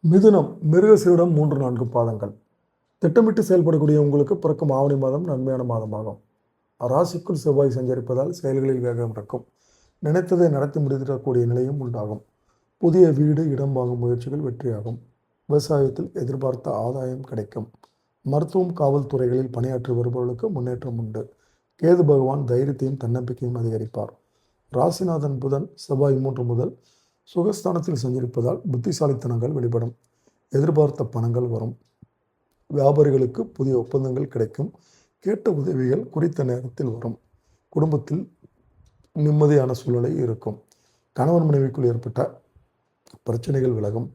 மிதுனம் மிருகசீரிடம் 3-4 பாதங்கள். திட்டமிட்டு செயல்படக்கூடிய உங்களுக்கு பிறக்கும் ஆவணி மாதம் நன்மையான மாதமாகும். ராசிக்குள் செவ்வாய் சஞ்சரிப்பதால் செயல்களில் வேகம் இருக்கும். நினைத்ததை நடத்தி முடித்திடக்கூடிய நிலையும் உண்டாகும். புதிய வீடு இடம் வாங்கும் முயற்சிகள் வெற்றியாகும். விவசாயத்தில் எதிர்பார்த்த ஆதாயம் கிடைக்கும். மருத்துவம் காவல்துறைகளில் பணியாற்றி வருபவர்களுக்கு முன்னேற்றம் உண்டு. கேது பகவான் தைரியத்தையும் தன்னம்பிக்கையும் அதிகரிப்பார். ராசிநாதன் புதன் செவ்வாய் 3 முதல் சுகஸ்தானத்தில் சஞ்சரிப்பதால் புத்திசாலித்தனங்கள் வெளிப்படும். எதிர்பார்த்த பணங்கள் வரும். வியாபாரிகளுக்கு புதிய ஒப்பந்தங்கள் கிடைக்கும். கேட்ட உதவிகள் குறித்த நேரத்தில் வரும். குடும்பத்தில் நிம்மதியான சூழ்நிலை இருக்கும். கணவன் மனைவிக்குள் ஏற்பட்ட பிரச்சனைகள் விலகும்.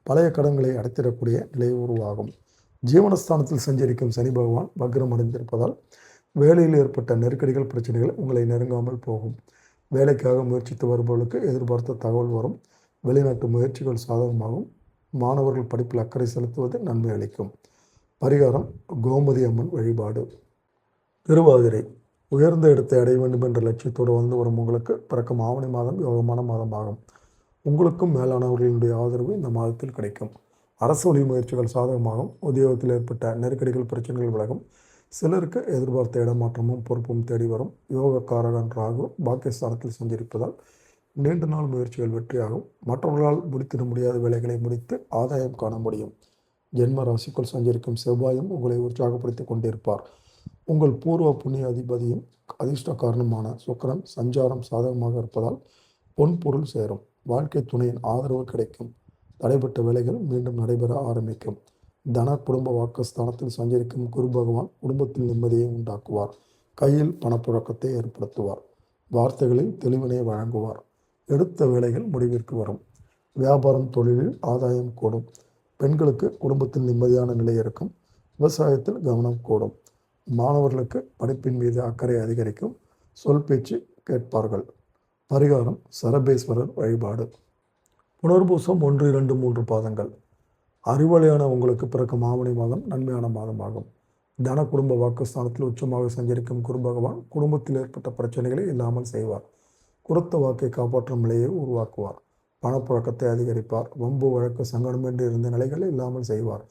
பழைய கடன்களை அடைத்திடக்கூடிய நிலை உருவாகும். ஜீவனஸ்தானத்தில் சஞ்சரிக்கும் சனி பகவான் வக்ரம் அடைந்திருப்பதால் வேலையில் ஏற்பட்ட நெருக்கடிகள் பிரச்சனைகள் உங்களை நெருங்காமல் போகும். வேலைக்காக முயற்சித்து வருபவர்களுக்கு எதிர்பார்த்த தகவல் வரும். வெளிநாட்டு முயற்சிகள் சாதகமாகும். மாணவர்கள் படிப்பில் அக்கறை செலுத்துவது நன்மை அளிக்கும். பரிகாரம் கோமதி அம்மன் வழிபாடு. திருவாதிரை உயர்ந்த இடத்தை அடைய வேண்டும் என்ற லட்சியத்தோடு வந்து வரும் உங்களுக்கு பிறக்கும் ஆவணி மாதம் யோகமான மாதமாகும். உங்களுக்கும் மேலானவர்களுடைய ஆதரவு இந்த மாதத்தில் கிடைக்கும். அரசு வழி முயற்சிகள் சாதகமாகும். உத்தியோகத்தில் ஏற்பட்ட நெருக்கடிகள் பிரச்சனைகள் விலகும். சிலருக்கு எதிர்பார்த்த இடமாற்றமும் பொறுப்பும் தேடி வரும். யோகக்காரகன் ராகு பாக்கியஸ்தானத்தில் சஞ்சரிப்பதால் நீண்ட நாள் முயற்சிகள் வெற்றியாகும். மற்றவர்களால் முடித்திட முடியாத வேலைகளை முடித்து ஆதாயம் காண முடியும். ஜென்ம ராசிக்குள் சஞ்சரிக்கும் செவ்வாயும் உங்களை உற்சாகப்படுத்தி கொண்டிருப்பார். உங்கள் பூர்வ புண்ணிய அதிபதியும் அதிர்ஷ்ட காரணமான சுக்கிரன் சஞ்சாரம் சாதகமாக இருப்பதால் பொன் பொருள் சேரும். வாழ்க்கை துணையின் ஆதரவு கிடைக்கும். தடைப்பட்ட வேலைகள் மீண்டும் நடைபெற ஆரம்பிக்கும். தன குடும்ப வாக்குஸ்தானத்தில் சஞ்சரிக்கும் குரு பகவான் குடும்பத்தில் நிம்மதியை உண்டாக்குவார். கையில் பணப்புழக்கத்தை ஏற்படுத்துவார். வார்த்தைகளில் தெளிவினை வழங்குவார். எடுத்த வேலைகள் முடிவிற்கு வரும். வியாபாரம் தொழிலில் ஆதாயம் கூடும். பெண்களுக்கு குடும்பத்தில் நிம்மதியான நிலை இருக்கும். விவசாயத்தில் கவனம் கூடும். மாணவர்களுக்கு படிப்பின் மீது அக்கறை அதிகரிக்கும். சொல் பேச்சு கேட்பார்கள். பரிகாரம் சரபேஸ்வரர் வழிபாடு. புனர்பூசம் 1, 2, 3 பாதங்கள். அறிவாளியான உங்களுக்கு பிறக்கும் ஆவணி மாதம் நன்மையான மாதமாகும். தன குடும்ப வாக்குஸ்தானத்தில் உச்சமாக சஞ்சரிக்கும் குரு பகவான் குடும்பத்தில் ஏற்பட்ட பிரச்சனைகளை இல்லாமல் செய்வார். கொடுத்த வாக்கை காப்பாற்றும் நிலையை உருவாக்குவார். பணப்புழக்கத்தை அதிகரிப்பார். வம்பு வழக்கு சங்கடமின்றி இருந்த நிலைகளை இல்லாமல் செய்வார்.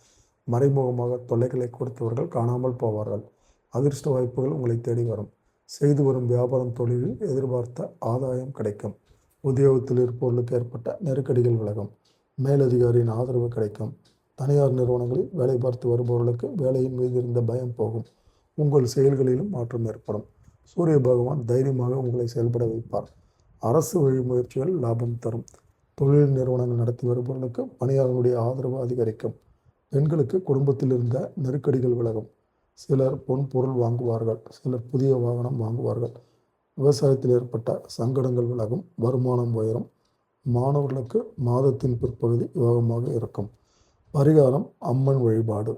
மறைமுகமாக தொல்லைகளை கொடுத்தவர்கள் காணாமல் போவார்கள். அதிர்ஷ்ட வாய்ப்புகள் உங்களை தேடி வரும். செய்து வரும் வியாபாரம் தொழிலில் எதிர்பார்த்த ஆதாயம் கிடைக்கும். உத்தியோகத்தில் இருப்பவர்களுக்கு ஏற்பட்ட நெருக்கடிகள் விலகும். மேலதிகாரியின் ஆதரவு கிடைக்கும். தனியார் நிறுவனங்களில் வேலை பார்த்து வருபவர்களுக்கு வேலையின் மீது இருந்த பயம் போகும். உங்கள் செயல்களிலும் மாற்றம் ஏற்படும். சூரிய பகவான் தைரியமாக உங்களை செயல்பட வைப்பார். அரசு வழி முயற்சிகள் லாபம் தரும். தொழில் நிறுவனங்கள் நடத்தி வருபவர்களுக்கு பணியாளர்களுடைய ஆதரவு அதிகரிக்கும். பெண்களுக்கு குடும்பத்தில் இருந்த நெருக்கடிகள் விலகும். சிலர் பொன் பொருள் வாங்குவார்கள். சிலர் புதிய வாகனம் வாங்குவார்கள். விவசாயத்தில் ஏற்பட்ட சங்கடங்கள் விலகும். வருமானம் உயரும். மாணவர்களுக்கு மாதத்தின் பிற்பகுதி யோகமாக இருக்கும். பரிகாரம் அம்மன் வழிபாடு.